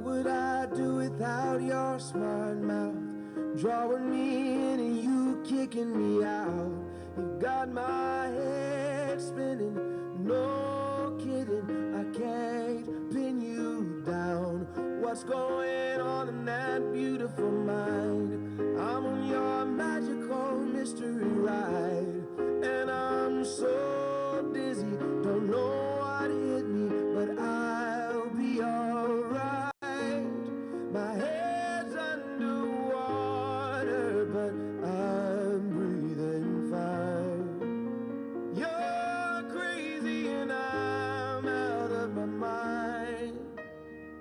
What would I do without your smart mouth? Drawing me in and you kicking me out. You got my head spinning, no kidding. I can't pin you down. What's going on in that beautiful mind? I'm on your magical mystery ride, and I'm so dizzy, don't know what hit me, but I'll be alright. My head's underwater, but I'm breathing fine. You're crazy and I'm out of my mind,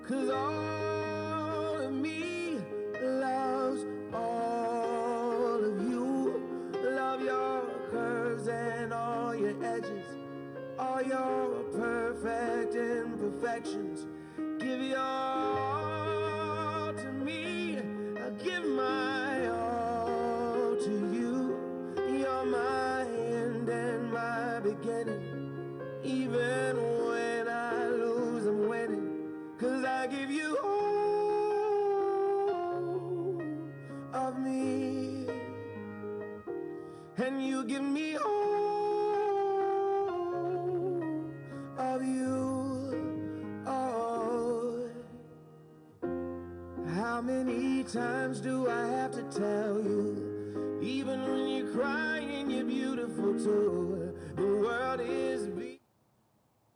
'cause all of me loves all of you. Love your curves and all your edges, all your perfect imperfections. Give your all to me, I'll give my all to you. You're my end and my beginning. Even when I lose, I'm winning, 'cause I give you all of me, and you give me all of you. Oh, how many times do I have to tell you, even when you're crying, you're beautiful too. The world is beating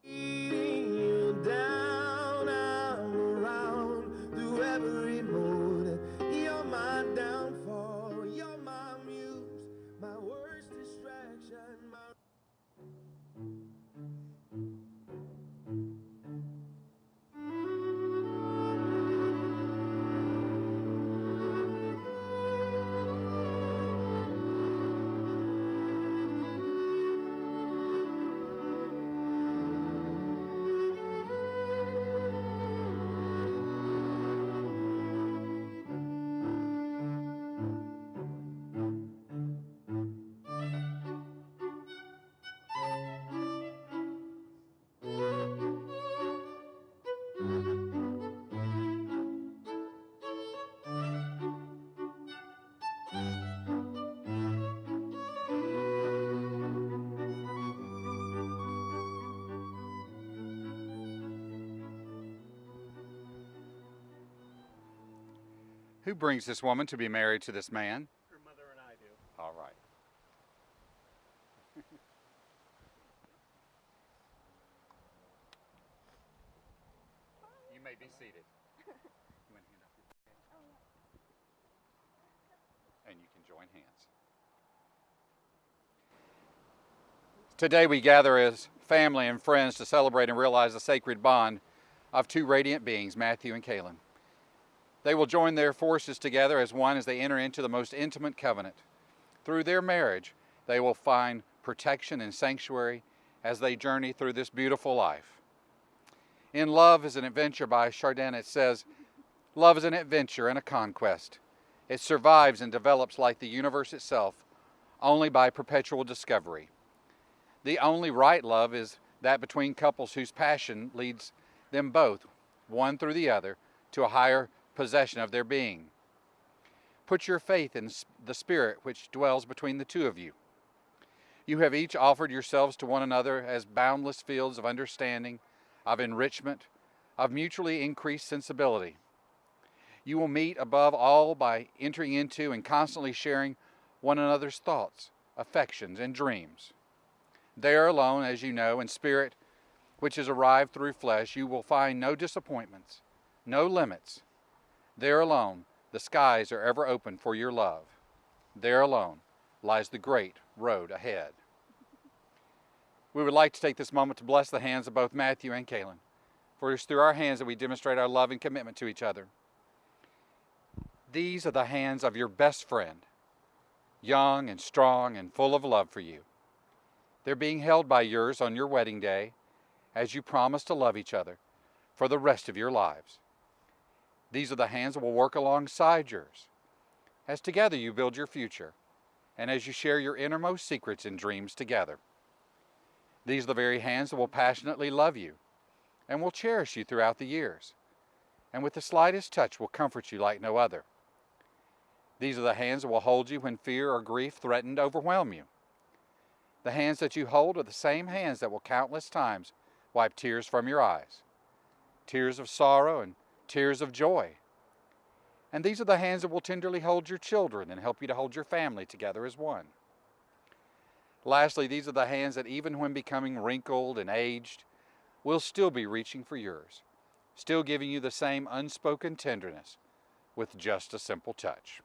you down, I'm around through every mood. You're my downfall, you're my muse, my worst distraction, my... Who brings this woman to be married to this man? Her mother and I do. All right. You may be seated. You want to hand up your and you can join hands. Today we gather as family and friends to celebrate and realize the sacred bond of two radiant beings, Matthew and Kailynn. They will join their forces together as one as they enter into the most intimate covenant. Through their marriage, they will find protection and sanctuary as they journey through this beautiful life. In Love is an Adventure by Chardin, it says, "Love is an adventure and a conquest. It survives and develops like the universe itself, only by perpetual discovery. The only right love is that between couples whose passion leads them both, one through the other, to a higher possession of their being. Put your faith in the spirit which dwells between the two of you. You have each offered yourselves to one another as boundless fields of understanding, of enrichment, of mutually increased sensibility. You will meet above all by entering into and constantly sharing one another's thoughts, affections, and dreams. There alone, as you know, in spirit which has arrived through flesh, you will find no disappointments, no limits. There alone, the skies are ever open for your love. There alone lies the great road ahead." We would like to take this moment to bless the hands of both Matthew and Kailynn, for it is through our hands that we demonstrate our love and commitment to each other. These are the hands of your best friend, young and strong and full of love for you. They're being held by yours on your wedding day as you promise to love each other for the rest of your lives. These are the hands that will work alongside yours as together you build your future and as you share your innermost secrets and dreams together. These are the very hands that will passionately love you and will cherish you throughout the years and with the slightest touch will comfort you like no other. These are the hands that will hold you when fear or grief threaten to overwhelm you. The hands that you hold are the same hands that will countless times wipe tears from your eyes, tears of sorrow and tears of joy. And these are the hands that will tenderly hold your children and help you to hold your family together as one. Lastly, these are the hands that even when becoming wrinkled and aged, will still be reaching for yours, still giving you the same unspoken tenderness with just a simple touch.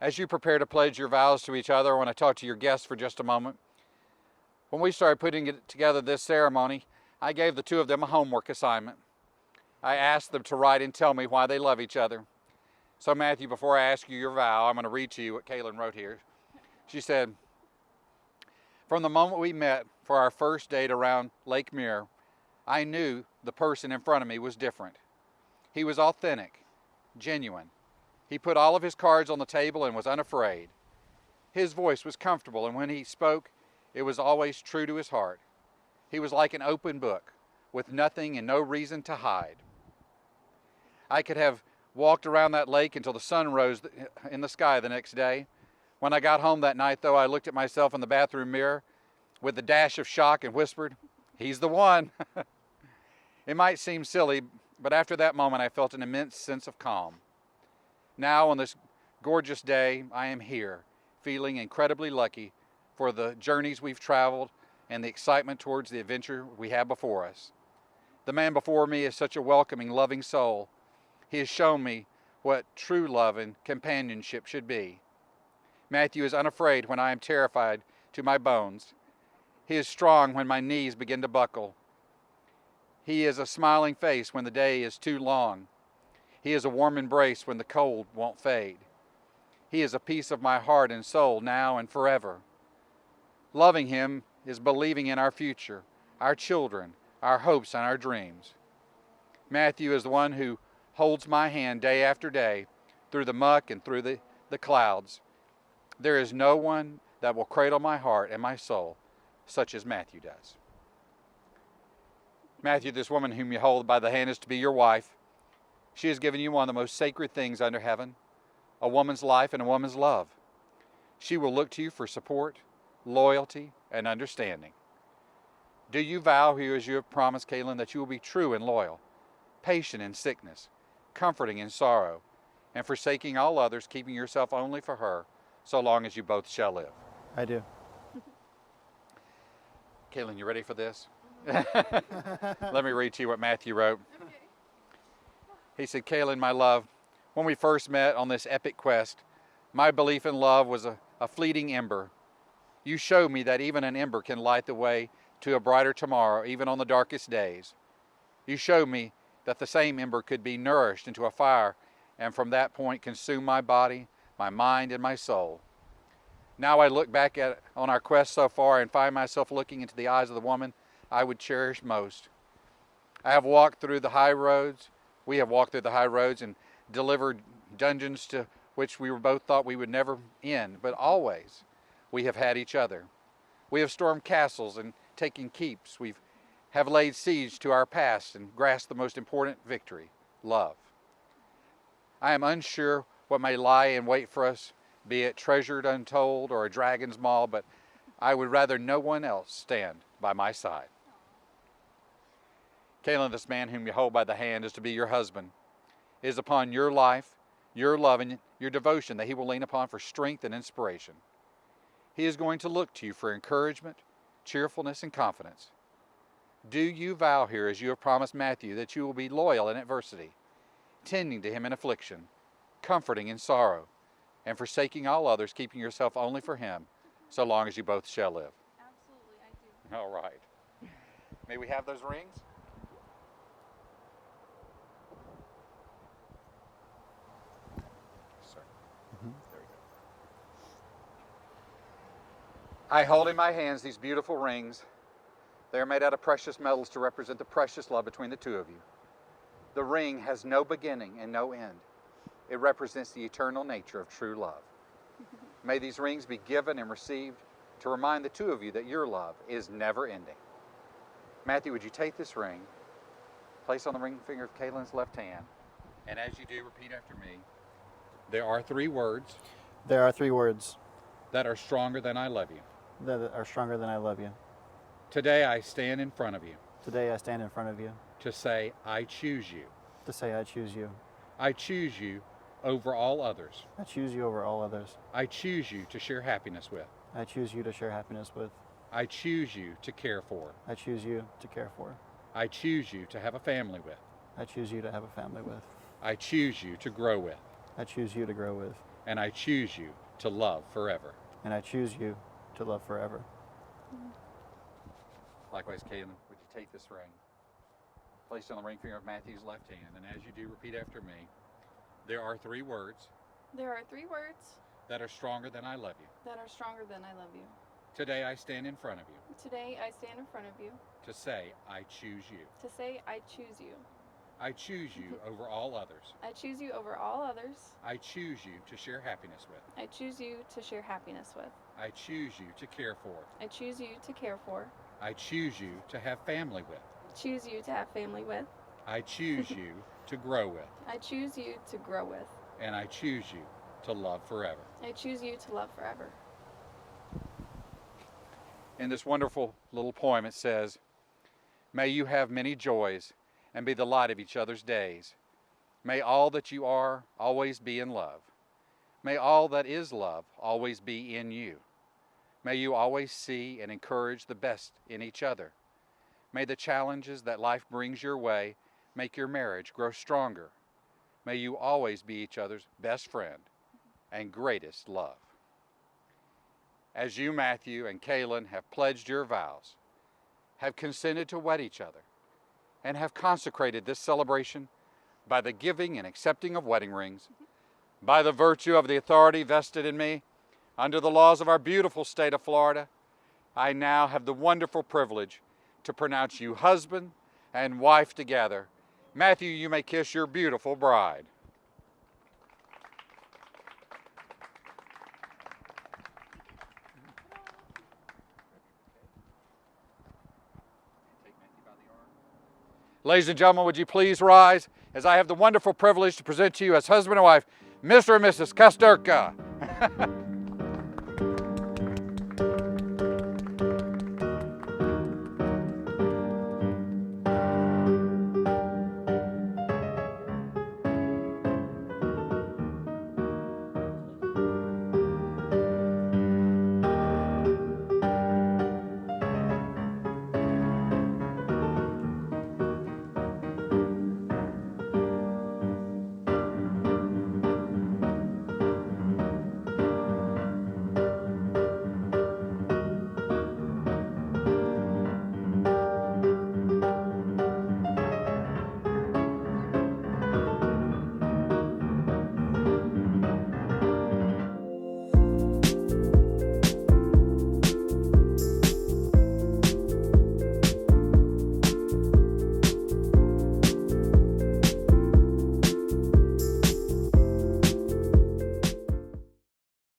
As you prepare to pledge your vows to each other, I want to talk to your guests for just a moment. When we started putting together this ceremony, I gave the two of them a homework assignment. I asked them to write and tell me why they love each other. So Matthew, before I ask you your vow, I'm going to read to you what Kailynn wrote here. She said, "From the moment we met for our first date around Lake Mirror, I knew the person in front of me was different. He was authentic, genuine. He put all of his cards on the table and was unafraid. His voice was comfortable, and when he spoke, it was always true to his heart. He was like an open book, with nothing and no reason to hide. I could have walked around that lake until the sun rose in the sky the next day. When I got home that night, though, I looked at myself in the bathroom mirror with a dash of shock and whispered, 'He's the one.' It might seem silly, but after that moment, I felt an immense sense of calm. Now, on this gorgeous day, I am here, feeling incredibly lucky for the journeys we've traveled and the excitement towards the adventure we have before us. The man before me is such a welcoming, loving soul. He has shown me what true love and companionship should be. Matthew is unafraid when I am terrified to my bones. He is strong when my knees begin to buckle. He is a smiling face when the day is too long. He is a warm embrace when the cold won't fade. He is a piece of my heart and soul now and forever. Loving him is believing in our future, our children, our hopes and our dreams. Matthew is the one who holds my hand day after day through the muck and through the clouds. There is no one that will cradle my heart and my soul such as Matthew does." Matthew, this woman whom you hold by the hand is to be your wife. She has given you one of the most sacred things under heaven, a woman's life and a woman's love. She will look to you for support, loyalty, and understanding. Do you vow here, as you have promised, Kailynn, that you will be true and loyal, patient in sickness, comforting in sorrow, and forsaking all others, keeping yourself only for her, so long as you both shall live? I do. Kailynn, you ready for this? Let me read to you what Matthew wrote. Okay. He said, "Kailynn, my love, when we first met on this epic quest, my belief in love was a fleeting ember. You showed me that even an ember can light the way to a brighter tomorrow, even on the darkest days. You showed me that the same ember could be nourished into a fire and from that point consume my body, my mind, and my soul. Now I look back on our quest so far and find myself looking into the eyes of the woman I would cherish most. I have walked through the high roads. We have walked through the high roads and delivered dungeons to which we both thought we would never end, but always we have had each other. We have stormed castles and taken keeps. We have laid siege to our past and grasped the most important victory, love. I am unsure what may lie in wait for us, be it treasured untold or a dragon's maw, but I would rather no one else stand by my side. Kailynn, this man whom you hold by the hand is to be your husband. It is upon your life, your love, and your devotion that he will lean upon for strength and inspiration. He is going to look to you for encouragement, cheerfulness, and confidence. Do you vow here, as you have promised Matthew, that you will be loyal in adversity, tending to him in affliction, comforting in sorrow, and forsaking all others, keeping yourself only for him, so long as you both shall live? Absolutely, I do. All right. May we have those rings? Sir. There we go. I hold in my hands these beautiful rings. They are made out of precious metals to represent the precious love between the two of you. The ring has no beginning and no end. It represents the eternal nature of true love. May these rings be given and received to remind the two of you that your love is never ending. Matthew, would you take this ring, Place on the ring finger of Kaylynn's left hand. And as you do, repeat after me. There are 3 words There are 3 words that are stronger than I love you. that are stronger than I love you. Today I stand in front of you Today I stand in front of you to say I choose you. to say I choose you. I choose you over all others. I choose you over all others. I choose you to share happiness with. I choose you to share happiness with. I choose you to care for. I choose you to care for. I choose you to have a family with. I choose you to have a family with. I choose you to grow with. I choose you to grow with. And I choose you to love forever. And I choose you to love forever. Likewise, Kailynn, would you take this ring? Place it on the ring finger of Matthew's left hand, and as you do, repeat after me. There are 3 words There are 3 words that are stronger than I love you. that are stronger than I love you. Today I stand in front of you Today I stand in front of you to say I choose you. to say I choose you. I choose you over all others. I choose you over all others. I choose you to share happiness with. I choose you to share happiness with. I choose you to care for. I choose you to care for. I choose you to have family with. Choose you to have family with. I choose you to grow with. I choose you to grow with. And I choose you to love forever. I choose you to love forever. In this wonderful little poem it says, may you have many joys and be the light of each other's days. May all that you are always be in love. May all that is love always be in you. May you always see and encourage the best in each other. May the challenges that life brings your way make your marriage grow stronger. May you always be each other's best friend and greatest love. As you, Matthew and Kailynn, have pledged your vows, have consented to wed each other, and have consecrated this celebration by the giving and accepting of wedding rings, by the virtue of the authority vested in me under the laws of our beautiful state of Florida, I now have the wonderful privilege to pronounce you husband and wife together. Matthew, you may kiss your beautiful bride. Ladies and gentlemen, would you please rise as I have the wonderful privilege to present to you as husband and wife, Mr. and Mrs. Kasturka.